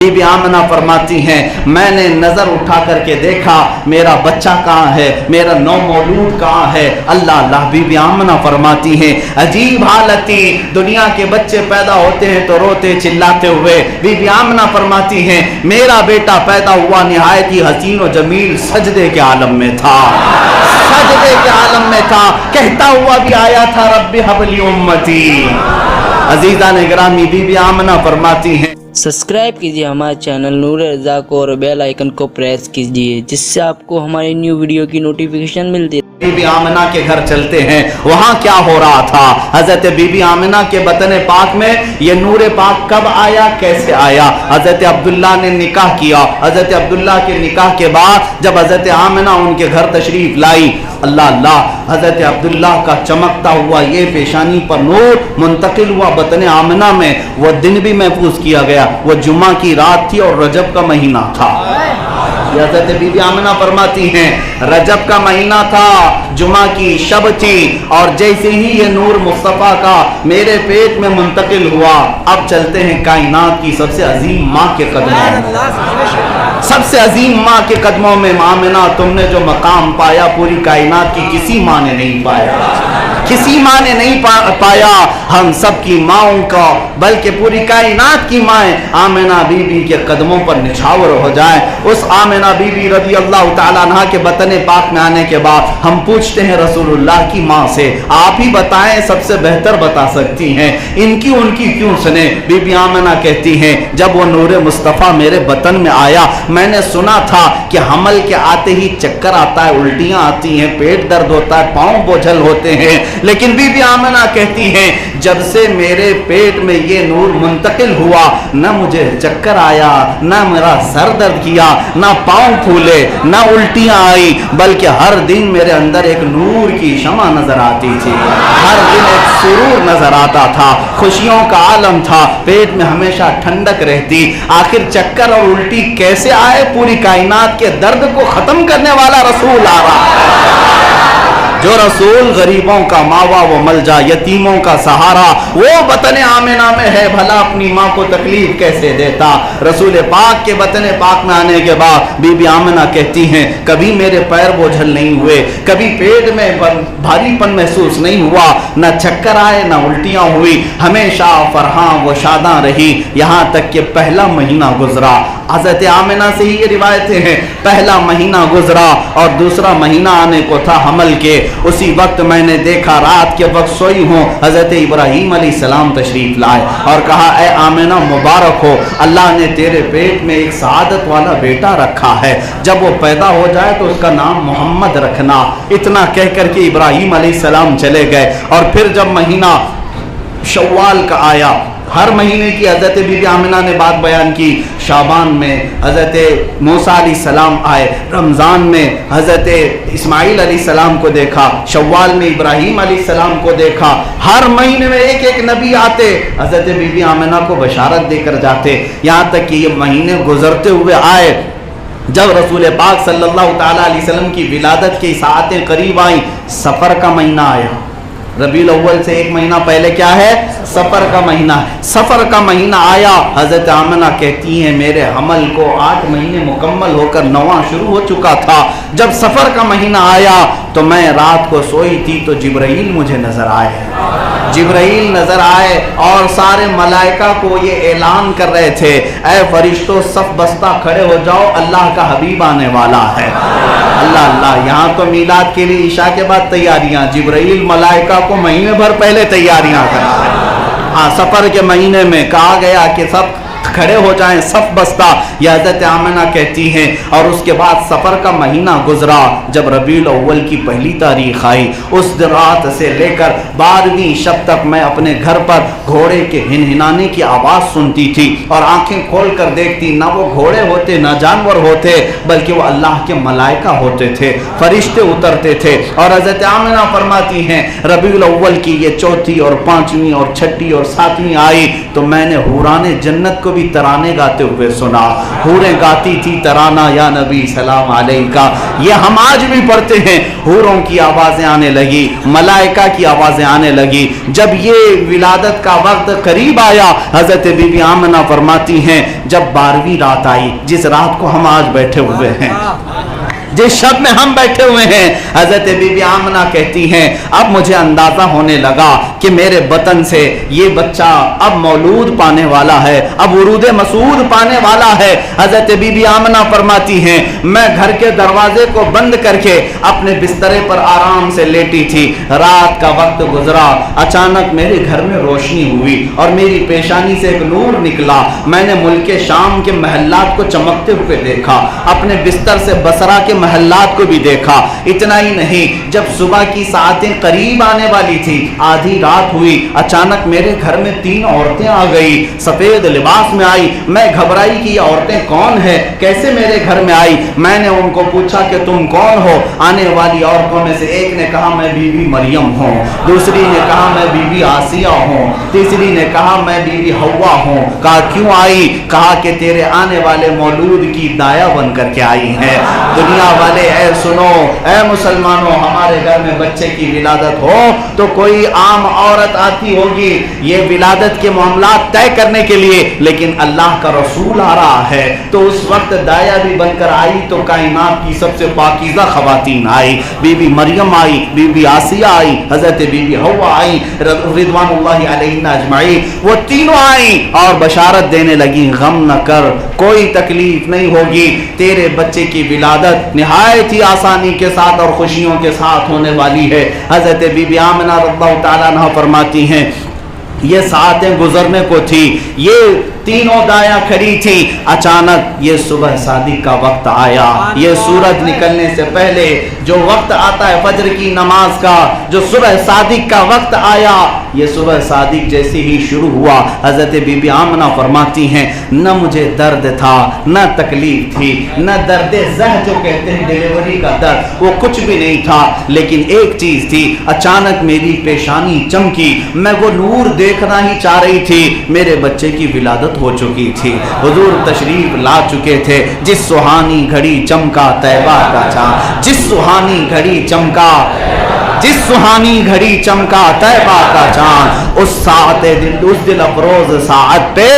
बीबी आमना फरमाती हैं मैंने नजर उठा करके देखा मेरा बच्चा कहाँ है, मेरा नौ मौलूद कहाँ है। अल्लाह अल्लाह। बीबी आमना फरमाती हैं अजीब हालत थी, दुनिया के बच्चे पैदा होते हैं तो रोते चिल्लाते हुए। बीबी आमना फरमाती हैं मेरा बेटा पैदा हुआ निहायत ही हसीन और जमील सजदे के आलम में था, सजदे के आलम में था, कहता हुआ भी आया था रब्बी हबली उम्मती। अजीजा ने गिरामी, बीबी आमना फरमाती हैं सब्सक्राइब कीजिए हमारे चैनल नूर रज़ा को और बेल आइकन को प्रेस कीजिए जिससे आपको हमारी न्यू वीडियो की नोटिफिकेशन मिलती है। बीबी आमना के घर चलते हैं, वहां क्या हो रहा था। हजरत बीबी आमना के बतन पाक में ये नूर पाक कब आया, कैसे आया। हजरत अब्दुल्ला ने निकाह किया, हजरत अब्दुल्ला के निकाह के बाद जब हजरत आमना उनके घर तशरीफ लाई, अल्लाह अल्लाह, हजरत अब्दुल्ला का चमकता हुआ ये पेशानी पर नूर मुंतकिल हुआ बतन आमना में। वह दिन भी महफूज किया गया, वो जुम्मा की रात थी और रजब का महीना था। हजरत बीबी आमना फरमाती हैं रजब का महीना था, जुमा की शब थी और जैसे ही ये नूर मुस्तफ़ा का मेरे पेट में मुंतकिल हुआ, अब चलते हैं कायनात की सबसे अजीम माँ के कदमों में। सबसे अजीम माँ के कदमों में आमिना तुमने जो मकाम पाया पूरी कायनात की किसी माँ ने नहीं पाया, किसी माँ ने नहीं पाया। हम सब की माँओं का बल्कि पूरी कायनात की माएँ आमिना बीबी के कदमों पर निछावर हो जाए। उस आमिना बीबी रज़ी अल्लाह तआला अन्हा के बतन पाक में आने के बाद हम पूछते हैं रसूलुल्लाह की माँ से, आप ही बताएं, सबसे बेहतर बता सकती हैं, इनकी उनकी क्यों सुने। बीबी आमिना कहती हैं जब वो नूर मुस्तफ़ा मेरे बतन में आया मैंने सुना था कि हमल के आते ही चक्कर आता है, उल्टियाँ आती हैं, पेट दर्द होता है, पाँव बोझल होते हैं। लेकिन बीबी आमिना कहती हैं जब से मेरे पेट में ये नूर मुंतकिल हुआ न मुझे चक्कर आया, न मेरा सर दर्द किया, न पाँव फूले, न उल्टियाँ आई, बल्कि हर दिन मेरे अंदर एक नूर की शमा नजर आती थी, हर दिन एक सुरूर नजर आता था, खुशियों का आलम था, पेट में हमेशा ठंडक रहती। आखिर चक्कर और उल्टी कैसे आए, पूरी कायनात के दर्द को खत्म करने वाला रसूल आ रहा है। जो रसूल गरीबों का मावा वो मलजा, यतीमों का सहारा, वो बतन आमिना में है, भला अपनी माँ को तकलीफ कैसे देता। रसूल पाक के बतन पाक में आने के बाद बीबी आमिना कहती हैं कभी मेरे पैर बोझल नहीं हुए, कभी पेट में भारीपन महसूस नहीं हुआ, न चक्कर आए न उल्टियाँ हुई, हमेशा फरहां वो शादा रही, यहाँ तक कि पहला महीना गुजरा। हज़रत आमिना से ही ये रिवायतें हैं, पहला महीना गुजरा और दूसरा महीना आने को था हमल के। उसी वक्त मैंने देखा रात के वक्त सोई हूँ, हज़रत इब्राहीम अलैहिस्सलाम तशरीफ लाए और कहा ए आमिना मुबारक हो, अल्लाह ने तेरे पेट में एक सआदत वाला बेटा रखा है, जब वो पैदा हो जाए तो उसका नाम मोहम्मद रखना। इतना कह कर के इब्राहीम अलैहिस्सलाम चले गए। और फिर जब महीना शव्वाल का आया, हर महीने की हज़रत बीबी आमिना ने बात बयान की, शाबान में हज़रत मूसा अलैहिस्सलाम आए, रमज़ान में हज़रत इस्माईल अलैहिस्सलाम को देखा, शव्वाल में इब्राहीम अलैहिस्सलाम को देखा, हर महीने में एक एक नबी आते, हज़रत बीबी आमिना को बशारत देकर जाते, यहाँ तक कि ये महीने गुजरते हुए आए। जब रसूल पाक सल्लल्लाहु तआला अलैहि वसल्लम की विलादत की साअतें करीब आई, सफ़र का महीना आया। रबीउल अव्वल से एक महीना पहले क्या है, सफर का महीना है। सफर का महीना आया, हजरत आमिना कहती हैं मेरे हमल को 8 महीने मुकम्मल होकर 9वां शुरू हो चुका था। जब सफर का महीना आया तो मैं रात को सोई थी तो जिब्राइल मुझे नजर आए, जिब्राइल नजर आए और सारे मलाइका को ये ऐलान कर रहे थे ऐ फरिश्तों सफ बस्ता खड़े हो जाओ, अल्लाह का हबीब आने वाला है। अल्लाह अल्लाह, यहाँ तो मीलाद के लिए ईशा के बाद तैयारियां, जिब्राइल मलाइका को महीने भर पहले तैयारियां करते हैं। हाँ, सफर के महीने में कहा गया कि सब खड़े हो जाएं, सफ बस्ता, यह हज़रत आमिना कहती हैं। और उसके बाद सफ़र का महीना गुजरा, जब रबीउल अव्वल की पहली तारीख आई, उस रात से लेकर 12वीं शब तक मैं अपने घर पर घोड़े के हिनहिनाने की आवाज़ सुनती थी और आंखें खोल कर देखती, ना वो घोड़े होते ना जानवर होते, बल्कि वो अल्लाह के मलाइका होते थे, फरिश्ते उतरते थे। और हज़रत आमिना फरमाती हैं रबीउल अव्वल की ये 4थी और 5वीं और 6ठी और 7वीं आई तो मैंने हुराने जन्नत को को भी तराने गाते हुए सुना। हूरें गाती थी तराना या नबी सलाम अलैका। ये हम आज भी पढ़ते हैं। हूरों की आवाज़ें आने लगी, मलाइका की आवाज़ें आने लगी। जब ये विलादत का वक्त करीब आया, हज़रत बीबी आमना फरमाती हैं, जब 12वीं रात आई, जिस रात को हम आज बैठे हुए हैं, जिस शब में हम बैठे हुए हैं, हज़रत बीबी आमना कहती हैं, अब मुझे अंदाज़ा होने लगा कि मेरे बतन से ये बच्चा अब मौलूद पाने वाला है, अब उरूद मसूद पाने वाला है। हज़रत बीबी आमना फरमाती हैं, मैं घर के दरवाजे को बंद करके अपने बिस्तरे पर आराम से लेटी थी। रात का वक्त गुजरा, अचानक मेरे घर में रोशनी हुई और मेरी पेशानी से एक नूर निकला। मैंने मुल्क शाम के महल्लात को चमकते हुए देखा, अपने बिस्तर से बसरा के महल्लात को भी देखा। इतना ही नहीं, जब सुबह की सातें करीब आने वाली थी, आधी रात हुई, अचानक मेरे घर में 3 औरतें आ गई, सफेद लिबास में आई। मैं घबराई कि ये औरतें कौन है, कैसे मेरे घर में आई। मैंने उनको पूछा कि तुम कौन हो। आने वाली औरतों में से एक ने कहा मैं बीबी मरियम हूँ, दूसरी ने कहा मैं बीबी आसिया हूँ, तीसरी ने कहा मैं बीबी हवा हूँ। कहा क्यों आई? कहा कि तेरे आने वाले मौलूद की दाया बन करके आई है। दुनिया वाले ऐ सुनो, ऐ मुसलमानों, हमारे घर में बच्चे की विलादत हो तो कोई आम औरत आती होगी ये विलादत के मामलात तय करने के लिए, लेकिन अल्लाह का रसूल आ रहा है तो उस वक्त दाया भी बनकर आई तो कायनात की सबसे पाकीज़ा खवातीन आई। बीबी मरियम आई, बीबी आसिया आई, हजरत बीबी हवा आई रिदवानुल्लाहि अलैहिन्ना अजमाईन। वो तीनों आई और बशारत देने लगी, गम न कर, कोई तकलीफ नहीं होगी, तेरे बच्चे की विलादत निहायत ही आसानी के साथ और खुशियों के साथ होने वाली है। हजरत बीबी आमना रज़ियल्लाहु ताला अन्हा फरमाती हैं, ये सातें गुजरने को थी, ये तीनों दाया खड़ी थी, अचानक ये सुबह सादिक का वक्त आया। ये सूरज निकलने से पहले जो वक्त आता है फजर की नमाज का, जो सुबह सादिक का वक्त आया, ये सुबह सादिक जैसे ही शुरू हुआ, हजरत बीबी आमना फरमाती हैं, न मुझे दर्द था, न तकलीफ थी, न दर्द ज़ह जो कहते हैं डिलीवरी का दर्द, वो कुछ भी नहीं था, लेकिन एक चीज थी, अचानक मेरी पेशानी चमकी, मैं वो नूर देखना ही चाह रही थी। मेरे बच्चे की विलादत हो चुकी थी, हुजूर तशरीफ ला चुके थे। जिस सुहानी घड़ी चमका तैबा का चांद, जिस सुहानी घड़ी चमका, जिस सुहानी घड़ी चमका तैबा का चांद, उस दिल अफरोज साअत पे,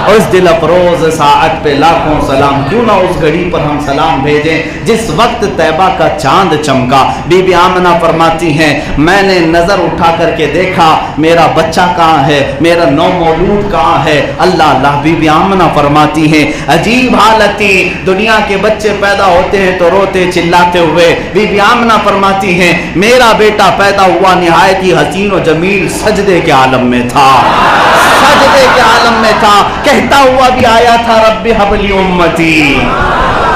उस दिल अफरोज साअत पे लाखों सलाम। क्यों ना उस घड़ी पर हम सलाम भेजें जिस वक्त तैबा का चांद चमका। बीबी आमना फरमाती हैं, मैंने नजर उठा करके देखा मेरा बच्चा कहाँ है, मेरा नौ मौलूद कहाँ है। अल्लाह अल्लाह। बीबी आमना फरमाती हैं, अजीब हालत थी, दुनिया के बच्चे पैदा होते हैं तो रोते चिल्लाते हुए। बीबी आमना फरमाती हैं, मेरा बेटा पैदा हुआ निहायत ही हसीन और जमील सजदे के आलम में था, सजदे के आलम में था, कहता हुआ भी आया था रब्बी हबली उम्मती।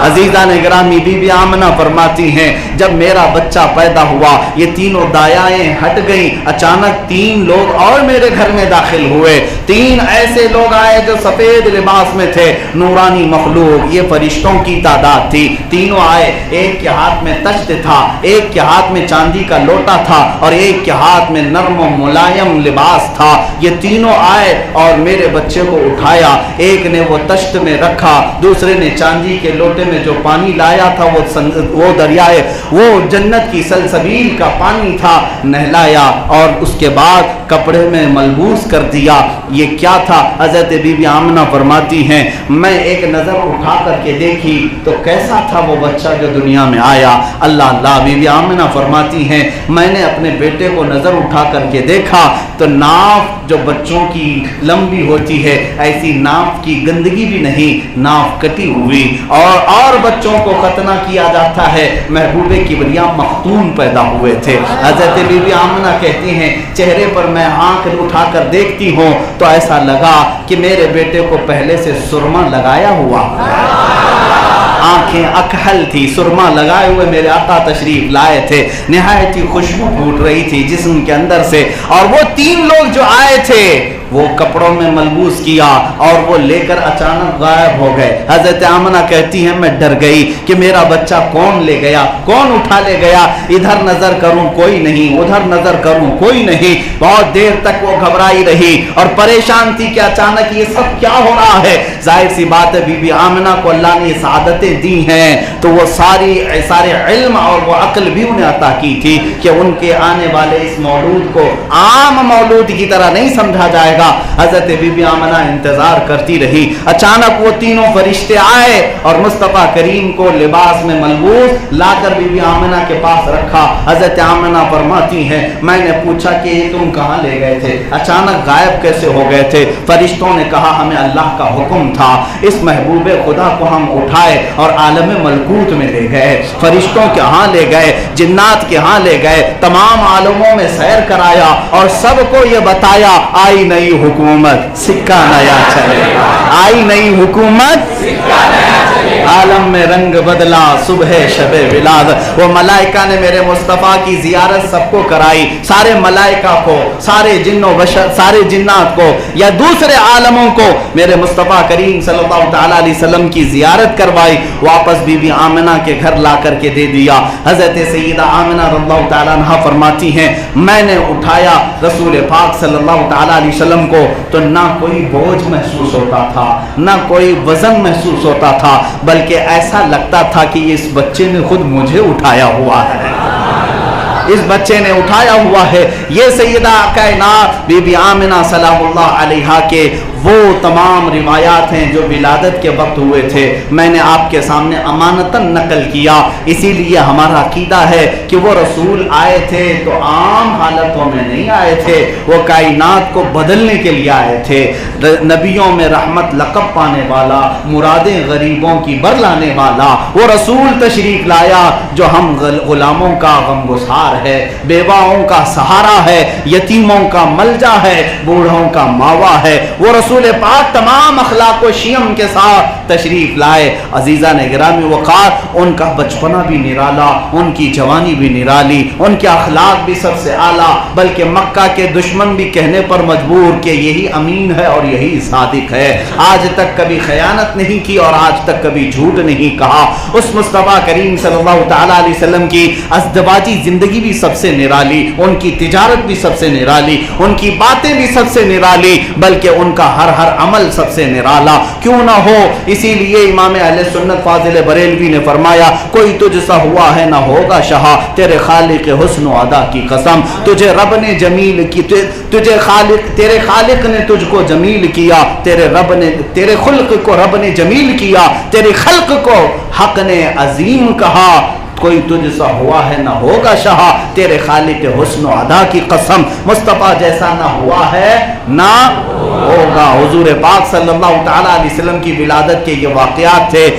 अजीज़ा ने गिरामी, बीबी आमना फरमाती हैं, जब मेरा बच्चा पैदा हुआ ये तीनों दायाएं हट गई, अचानक 3 लोग और मेरे घर में दाखिल हुए। 3 ऐसे लोग आए जो सफेद लिबास में थे, नूरानी मखलूक, ये फरिश्तों की तादाद थी। तीनों आए, एक के हाथ में तख्त था, एक के हाथ में चांदी का लोटा था और एक के हाथ में नर्म मुलायम लिबास था। ये तीनों आए और मेरे बच्चे को उठाया, एक ने वो तख्त में रखा, दूसरे ने चांदी के लोटे में जो पानी लाया था वो दरियाए, वो जन्नत की सलसबील का पानी था, नहलाया और उसके बाद कपड़े में मलबूस कर दिया। ये क्या था? हजरत बीबी आमना फरमाती हैं, मैं एक नज़र उठा करके देखी तो कैसा था वो बच्चा जो दुनिया में आया। अल्लाह अल्लाह। बीबी आमना फरमाती हैं, मैंने अपने बेटे को नज़र उठा करके देखा तो नाफ जो बच्चों की लंबी होती है, ऐसी नाफ की गंदगी भी नहीं, नाफ कटी हुई और बच्चों को खतना किया जाता है। महबूबे किबरिया मखतूम पैदा हुए थे। हजरत बीबी आमना कहती हैं, चेहरे पर मैं आंख उठाकर देखती हूँ तो ऐसा लगा कि मेरे बेटे को पहले से सुरमा लगाया हुआ। आंखें अकहल थी, सुरमा लगाए हुए मेरे आका तशरीफ लाए थे, निहायत ही खुशबू फूट रही थी जिस्म के अंदर से। और वो 3 लोग जो आए थे वो कपड़ों में मलबूस किया और वो लेकर अचानक गायब हो गए। हजरत आमना कहती हैं मैं डर गई कि मेरा बच्चा कौन ले गया, कौन उठा ले गया। इधर नजर करूं कोई नहीं, उधर नजर करूं कोई नहीं। बहुत देर तक वो घबराई रही और परेशान थी कि अचानक ये सब क्या हो रहा है। जाहिर सी बात है बीबी आमना को अल्लाह ने सादतें दी हैं तो वो सारे इल्म और वो अक्ल भी उन्हें अता की थी कि उनके आने वाले इस मौलूद को आम मौलूद की तरह नहीं समझा जाएगा। हजरत बीबी आमना इंतजार करती रही। अचानक वो तीनों फरिश्ते आए और मुस्तफा करीम को लिबास में मलबूस लाकर बीबी आमना के पास रखा। हजरत आमना फरमाती हैं मैंने पूछा कि तुम कहाँ ले गए थे, अचानक गायब कैसे हो गए थे। फरिश्तों ने कहा हमें अल्लाह का हुक्म था इस महबूब खुदा को हम उठाए और आलम मलकूत में ले गए। फरिश्तों के यहाँ ले गए, जिन्नात के यहाँ ले गए, तमाम आलमों में सैर कराया और सबको ये बताया आई नई हुकूमत सिक्का नया चलेगा, आई नई हुकूमत सिक्का नया चलेगा। आलम में रंग बदला सुबह शबे विलादत। वो मलाइका ने मेरे मुस्तफ़ा की जियारत सबको कराई, सारे मलाइका को, सारे जिन्नों बशर, सारे जिन्नात को या दूसरे आलमों को मेरे मुस्तफ़ा करीम सल्लल्लाहु तआला अलैहि वसल्लम की जियारत करवाई। वापस बीबी आमिना के घर ला करके दे दिया। हजरत सैयदा आमिना रज़ियल्लाहु तआला अन्हा फरमाती हैं मैंने उठाया रसूल पाक सल्लल्लाहु तआला अलैहि वसल्लम को तो ना कोई बोझ महसूस होता था, ना कोई वजन महसूस होता था, बल्कि ऐसा लगता था कि इस बच्चे ने खुद मुझे उठाया हुआ है, इस बच्चे ने उठाया हुआ है। ये सैयदा कायनात बीबी आमिना सलामुल्लाह अलैहा के वो तमाम रिवायात हैं जो विलादत के वक्त हुए थे, मैंने आपके सामने अमानतन नकल किया। इसीलिए हमारा अकीदा है कि वो रसूल आए थे तो आम हालतों में नहीं आए थे, वो कायनात को बदलने के लिए आए थे। नबियों में रहमत लक़ब पाने वाला, मुरादें गरीबों की बरलाने वाला वो रसूल तशरीफ लाया जो हम गुलामों का गमगुसार है, बेवाओं का सहारा है, यतीमों का मलजा है, बूढ़ों का मावा है। वो रसूल पाक तमाम अखलाक व शियम के साथ तशरीफ लाए। अजीज़ा ने गिरामी वक़ार उनका बचपना भी निराला, उनकी जवानी भी निराली, उनके अखलाक भी सबसे आला, बल्कि मक्का के दुश्मन भी कहने पर मजबूर कि यही अमीन है और यही सादिक है, आज तक कभी खयानत नहीं की और आज तक कभी झूठ नहीं कहा। उस मुस्तफ़ा करीम सल्लल्लाहु तआला अलैहि वसल्लम की अज़दवाजी जिंदगी भी सबसे निराली, उनकी तिजारत भी सबसे निराली, उनकी बातें भी सबसे निराली, बल्कि उनका हर अमल सबसे निराला क्यों ना हो। इसीलिए इमाम अहले सुन्नत फाजिल बरेलवी ने फरमाया कोई तुझसा हुआ है ना होगा शाह, तेरे खालिक हुस्न व अदा की कसम, तुझे रब ने जमील की, तुझे तेरे खालिक ने तुझको जमील किया, तेरे रब ने तेरे खुल्क को रब ने जमील किया, तेरे खल्क को हक ने अजीम कहा। कोई तुझसा हुआ है ना होगा शाह, तेरे खालिक हुस्न व अदा की कसम, मुस्तफ़ा जैसा ना हुआ है ना होगा। हुजूर पाक सल्लल्लाहु तआला अलैहि वसल्लम की विलादत के ये वाक़यात थे।